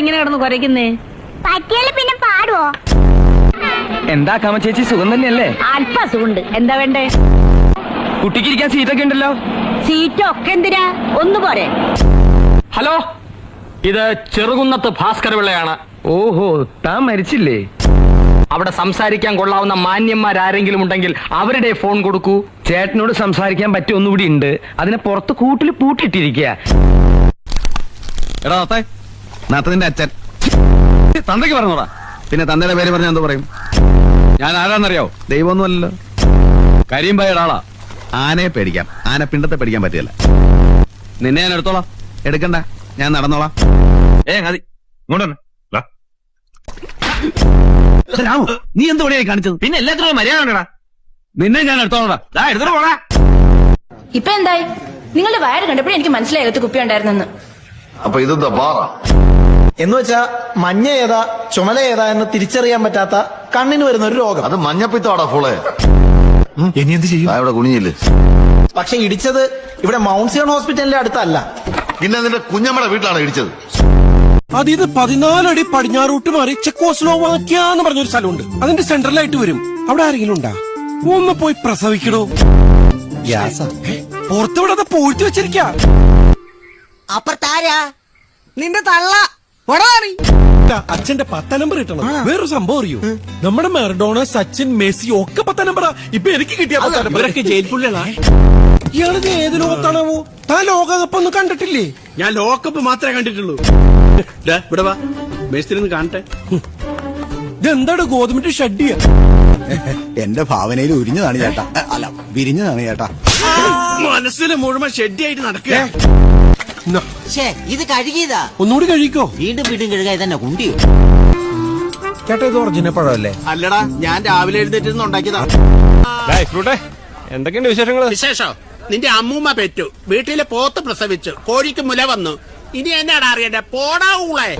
ഇങ്ങനെ കിടന്ന് കുരയ്ക്കുന്നേ? പറ്റിയാലും പിന്നെ പാടുവോ? എന്താ കാമ ചേച്ചി, സുഖം തന്നെയല്ലേ? അല്പ സുഖണ്ട്. എന്താ വേണ്ടേ? കുട്ടിക്ക് ഇരിക്കാൻ സീറ്റൊക്കെ ഉണ്ടല്ലോ. സീറ്റൊക്കെ എന്തിനാ? ഒന്ന് പോരെ? ഹലോ, ഇത് ചെറുകുന്നത്ത് ഭാസ്കര പിള്ളയാണ്. ഓഹോ, താൻ മരിച്ചില്ലേ? അവിടെ സംസാരിക്കാൻ കൊള്ളാവുന്ന മാന്യന്മാരാരെങ്കിലും ഉണ്ടെങ്കിൽ അവരുടെ ഫോൺ കൊടുക്കൂ. ചേട്ടനോട് സംസാരിക്കാൻ പറ്റിയ ഒന്നുകൂടി ഉണ്ട്. അതിനെ പുറത്ത് കൂട്ടിൽ പൂട്ടിട്ടിരിക്കുക. എടാ നാത്തതിന്റെ അച്ഛൻ തന്തയ്ക്ക് പറഞ്ഞോടാ. പിന്നെ തന്തയുടെ പേര് പറഞ്ഞാൽ എന്തോ പറയും? ഞാൻ ആരാന്നറിയോ? ദൈവമൊന്നുമല്ലല്ലോ. കരിയമ്പായുടെ ആളാ. ആനയെ പേടിക്കാം, ആന പിണ്ടത്തെ പേടിക്കാൻ പറ്റിയല്ല. നിന്നെ ഞാൻ എടുത്തോളാം. എടുക്കണ്ട, ഞാൻ നടന്നോളാം. മതി ഇങ്ങോട്ട് രാമു, നീ എന്ത് പണിയായി കാണിച്ചത്? പിന്നെ എല്ലാത്തിനും മര്യാദ ഉണ്ടടാ. നിന്നെ ഞാൻ എടുത്തോളാം. എടുത്തിട്ട് പോടാ. ഇപ്പൊ എന്തായി? നിങ്ങളുടെ വയറ് കണ്ടപ്പോഴേ എനിക്ക് മനസ്സിലായി അകത്ത് കുപ്പി ഉണ്ടായിരുന്നെന്ന്. അപ്പൊ ഇതെന്താ ബാറാ? എന്ന് വെച്ചാ മഞ്ഞ ഏതാ ചുമല ഏതാ എന്ന് തിരിച്ചറിയാൻ പറ്റാത്ത കണ്ണിന് വരുന്ന ഒരു രോഗം. അത് മഞ്ഞപ്പിത്താടാ ഫുളെ. ഇനി എന്ത് ചെയ്യും? ഇവിടെ കുനിഞ്ഞില്ലേ? പക്ഷെ ഇടിച്ചത് ഇവിടെ മൗണ്ട് സിയോൺ ഹോസ്പിറ്റലിന്റെ അടുത്തല്ല. പിന്നെ നിന്റെ കുഞ്ഞമ്മയുടെ വീട്ടിലാണ് ഇടിച്ചത്. അതിത് 14 അടി പടിഞ്ഞാറൂട്ട് മാറി ചെക്കോസ്ലോവാക്യ എന്ന് പറഞ്ഞൊരു സ്ഥലമുണ്ട്. അതിന്റെ സെൻട്രലായിട്ട് വരും. അവിടെ ആരെങ്കിലും ഉണ്ടാ? ഒന്ന് പോയി പ്രസവിക്കണോ? പുറത്തുവിടാതെ പൂഴ്ത്തി വെച്ചിരിക്ക. അപ്പുറത്താരാ? നിന്റെ തള്ള. അച്ഛന്റെ 10 നമ്പർ കിട്ടണം. വേറൊരു സംഭവം അറിയൂ? നമ്മുടെ മെറഡോണ, സച്ചിൻ, മെസ്സി ഒക്കെ 10 നമ്പറാ. ഇപ്പൊ എനിക്ക് കിട്ടിയ 10 നമ്പർ. ജയിൽ പുള്ളികളാ. ഇയാളത് ഏത് ലോകത്താണാവോ? താൻ ലോകകപ്പ് ഒന്നും കണ്ടിട്ടില്ലേ? ഞാൻ ലോകകപ്പ് മാത്രമേ കണ്ടിട്ടുള്ളൂ. ഇവിടെ വാ, മേസ്തിരി കാണട്ടെ. ഇതെന്താണ് ഗോതമ്പിന്റെ ഷഡ്ഡിയ? എന്റെ ഭാവനയിൽ ഉരിഞ്ഞതാണ് ചേട്ടാ. അല്ല, വിരിഞ്ഞതാണ് ചേട്ടാ. മനസ്സിന് മുഴുവൻ ഷെഡിയായിട്ട് നടക്കുക. ഇത് കഴുകിയതാ. ഒന്നുകൂടി കഴിക്കോ? വീണ്ടും വീണ്ടും കഴുകാ തന്നെ കുണ്ടിയോ? ചേട്ടാ, ഇത് ഒറിജിനൽ പഴമല്ലേ? അല്ലടാ, ഞാൻ രാവിലെ എഴുന്നേറ്റിരുന്ന് ഉണ്ടാക്കിയതാ. എന്തൊക്കെയുണ്ട് വിശേഷങ്ങള്? വിശേഷം? നിന്റെ അമ്മൂമ്മ പെറ്റു, വീട്ടിലെ പോത്ത് പ്രസവിച്ചു, കോഴിക്ക് മുല വന്നു. ഇനി എന്നാടാ അറിയണ്ടേ? പോടാ ഊളെ.